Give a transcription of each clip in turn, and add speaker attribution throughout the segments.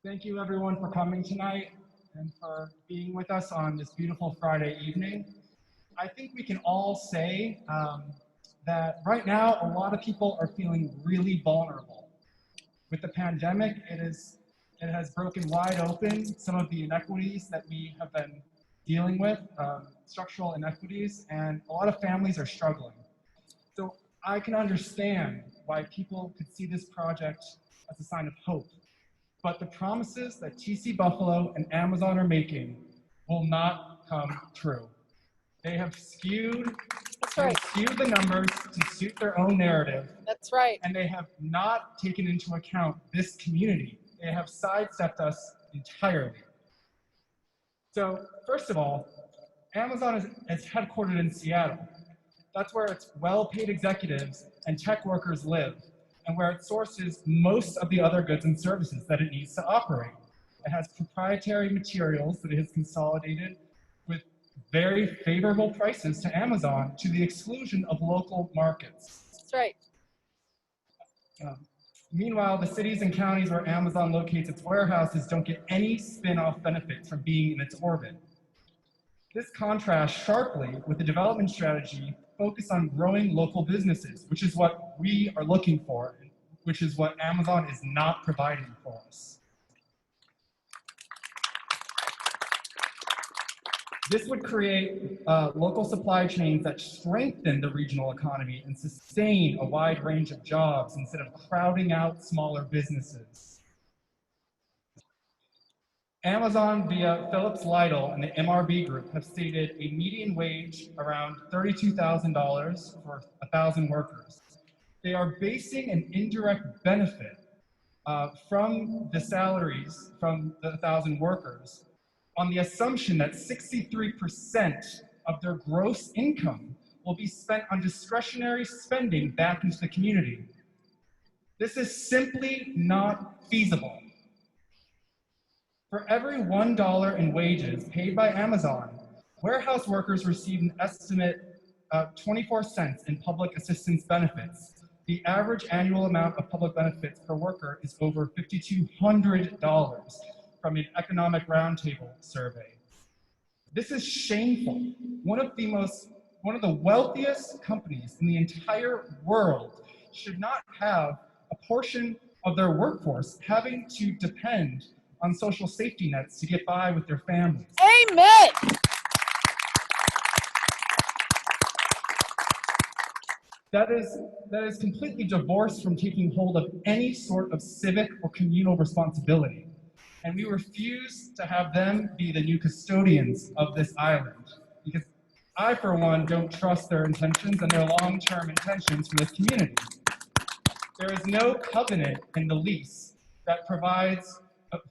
Speaker 1: Thank you everyone for coming tonight and for being with us on this beautiful Friday evening. I think we can all say that right now a lot of people are feeling really vulnerable. With the pandemic, it has broken wide open some of the inequities that we have been dealing with, structural inequities, and a lot of families are struggling. So I can understand why people could see this project as a sign of hope. But the promises that TC Buffalo and Amazon are making will not come true. They have skewed the numbers to suit their own narrative.
Speaker 2: That's right.
Speaker 1: And they have not taken into account this community. They have sidestepped us entirely. So first of all, Amazon is headquartered in Seattle. That's where its well-paid executives and tech workers live, and where it sources most of the other goods and services that it needs to operate. It has proprietary materials that it has consolidated with very favorable prices to Amazon, to the exclusion of local markets.
Speaker 2: That's right.
Speaker 1: Meanwhile, the cities and counties where Amazon locates its warehouses don't get any spin-off benefits from being in its orbit. This contrasts sharply with the development strategy focused on growing local businesses, which is what we are looking for, which is what Amazon is not providing for us. This would create local supply chains that strengthen the regional economy and sustain a wide range of jobs instead of crowding out smaller businesses. Amazon via Phillips Lytle and the MRB Group have stated a median wage around $32,000 for 1,000 workers. They are basing an indirect benefit from the salaries from the 1,000 workers on the assumption that 63% of their gross income will be spent on discretionary spending back into the community. This is simply not feasible. For every $1 in wages paid by Amazon, warehouse workers receive an estimate of 24 cents in public assistance benefits. The average annual amount of public benefits per worker is over $5,200 from an Economic Roundtable survey. This is shameful. One of the wealthiest companies in the entire world should not have a portion of their workforce having to depend on social safety nets to get by with their families.
Speaker 2: Amen.
Speaker 1: That is completely divorced from taking hold of any sort of civic or communal responsibility. And we refuse to have them be the new custodians of this island, because I, for one, don't trust their intentions and their long-term intentions for this community. There is no covenant in the lease that provides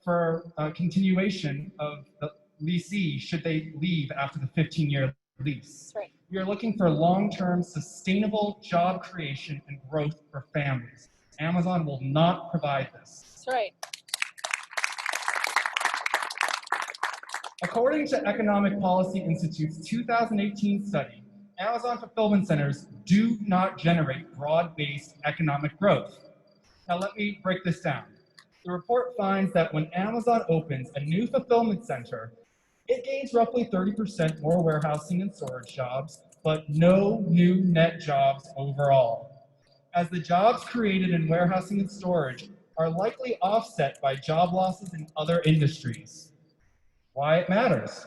Speaker 1: for continuation of the leasee should they leave after the 15-year lease.
Speaker 2: Right.
Speaker 1: We are looking for long-term sustainable job creation and growth for families. Amazon will not provide this.
Speaker 2: That's right.
Speaker 1: According to Economic Policy Institute's 2018 study, Amazon fulfillment centers do not generate broad-based economic growth. Now let me break this down. The report finds that when Amazon opens a new fulfillment center, it gains roughly 30% more warehousing and storage jobs, but no new net jobs overall, as the jobs created in warehousing and storage are likely offset by job losses in other industries. Why it matters.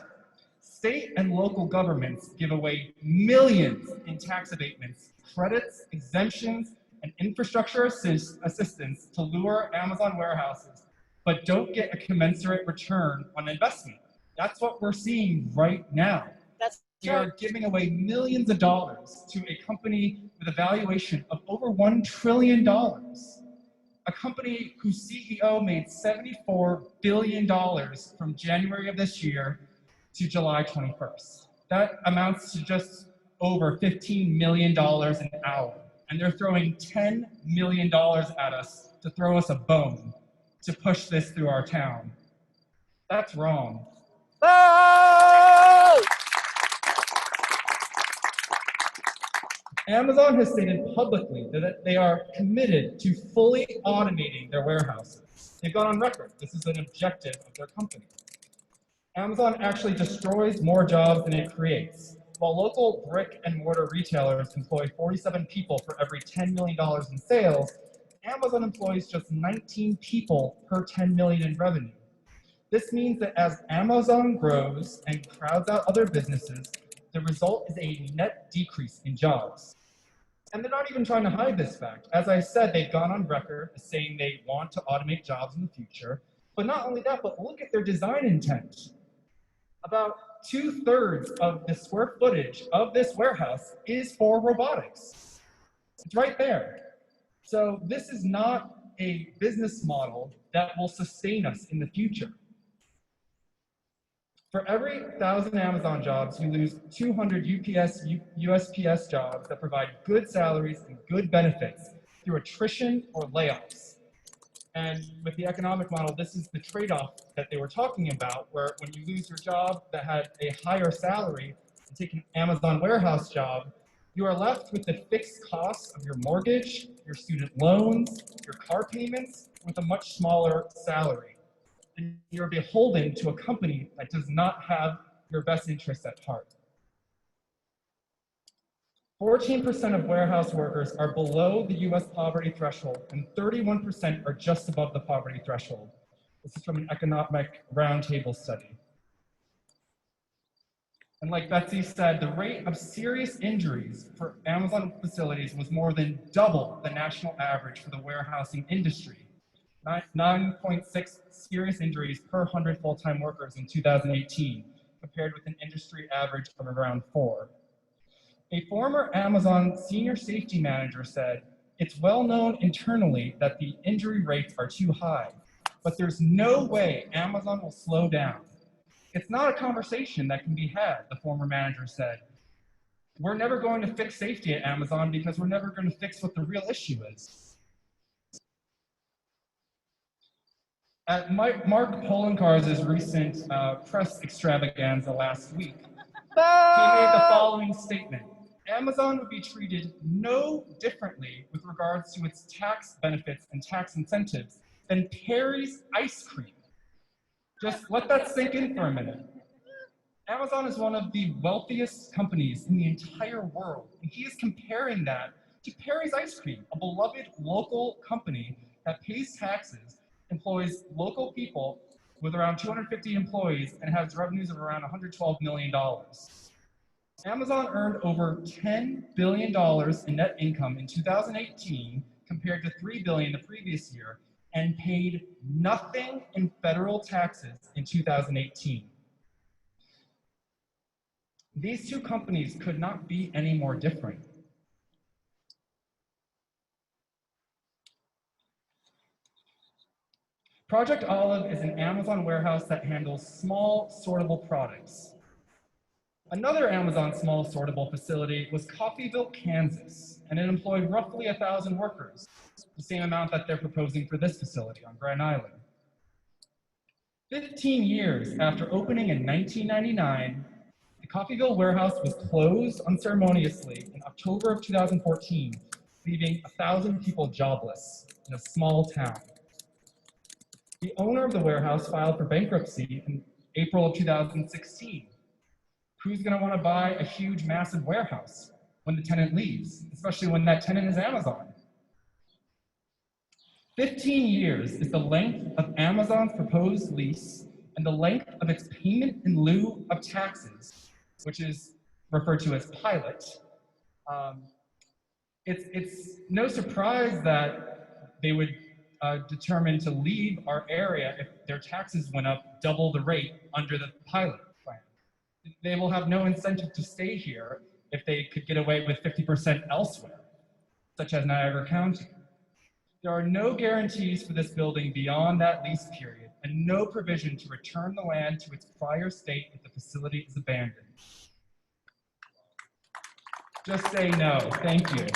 Speaker 1: State and local governments give away millions in tax abatements, credits, exemptions, and infrastructure assistance to lure Amazon warehouses, but don't get a commensurate return on investment. That's what we're seeing right now. We are giving away millions of dollars to a company with a valuation of over $1 trillion. A company whose CEO made $74 billion from January of this year to July 21st. That amounts to just over $15 million an hour. And they're throwing $10 million at us to throw us a bone to push this through our town. That's wrong.
Speaker 2: Oh!
Speaker 1: Amazon has stated publicly that they are committed to fully automating their warehouses. They've gone on record. This is an objective of their company. Amazon actually destroys more jobs than it creates. While local brick and mortar retailers employ 47 people for every $10 million in sales, Amazon employs just 19 people per 10 million in revenue. This means that as Amazon grows and crowds out other businesses, the result is a net decrease in jobs. And they're not even trying to hide this fact. As I said, they've gone on record as saying they want to automate jobs in the future. But not only that, but look at their design intent. About 2/3 of the square footage of this warehouse is for robotics. It's right there. So this is not a business model that will sustain us in the future. For every 1,000 Amazon jobs, you lose 200 UPS, USPS jobs that provide good salaries and good benefits through attrition or layoffs. And with the economic model, this is the trade-off that they were talking about, where when you lose your job that had a higher salary and take an Amazon warehouse job, you are left with the fixed costs of your mortgage, your student loans, your car payments, with a much smaller salary. And you're beholden to a company that does not have your best interests at heart. 14% of warehouse workers are below the US poverty threshold, and 31% are just above the poverty threshold. This is from an economic roundtable study. And like Betsy said, the rate of serious injuries for Amazon facilities was more than double the national average for the warehousing industry. 9.6 serious injuries per 100 full-time workers in 2018, compared with an industry average of around 4. A former Amazon senior safety manager said, "It's well known internally that the injury rates are too high, but there's no way Amazon will slow down. It's not a conversation that can be had," the former manager said. "We're never going to fix safety at Amazon because we're never going to fix what the real issue is." At Mark Poloncarz' recent press extravaganza last week, he made the following statement: Amazon would be treated no differently with regards to its tax benefits and tax incentives than Perry's ice cream. Just let that sink in for a minute. Amazon is one of the wealthiest companies in the entire world, and he is comparing that to Perry's ice cream, a beloved local company that pays taxes, employs local people with around 250 employees, and has revenues of around $112 million. Amazon earned over $10 billion in net income in 2018 compared to $3 billion the previous year, and paid nothing in federal taxes in 2018. These two companies could not be any more different. Project Olive is an Amazon warehouse that handles small, sortable products. Another Amazon small sortable facility was Coffeyville, Kansas, and it employed roughly 1,000 workers, the same amount that they're proposing for this facility on Grand Island. 15 years after opening in 1999, the Coffeyville warehouse was closed unceremoniously in October of 2014, leaving 1,000 people jobless in a small town. The owner of the warehouse filed for bankruptcy in April of 2016. Who's going to want to buy a huge, massive warehouse when the tenant leaves, especially when that tenant is Amazon? 15 years is the length of Amazon's proposed lease and the length of its payment in lieu of taxes, which is referred to as pilot. It's no surprise that they would determine to leave our area if their taxes went up double the rate under the pilot plan. They will have no incentive to stay here if they could get away with 50% elsewhere, such as Niagara County. There are no guarantees for this building beyond that lease period, and no provision to return the land to its prior state if the facility is abandoned. Just say no. Thank you.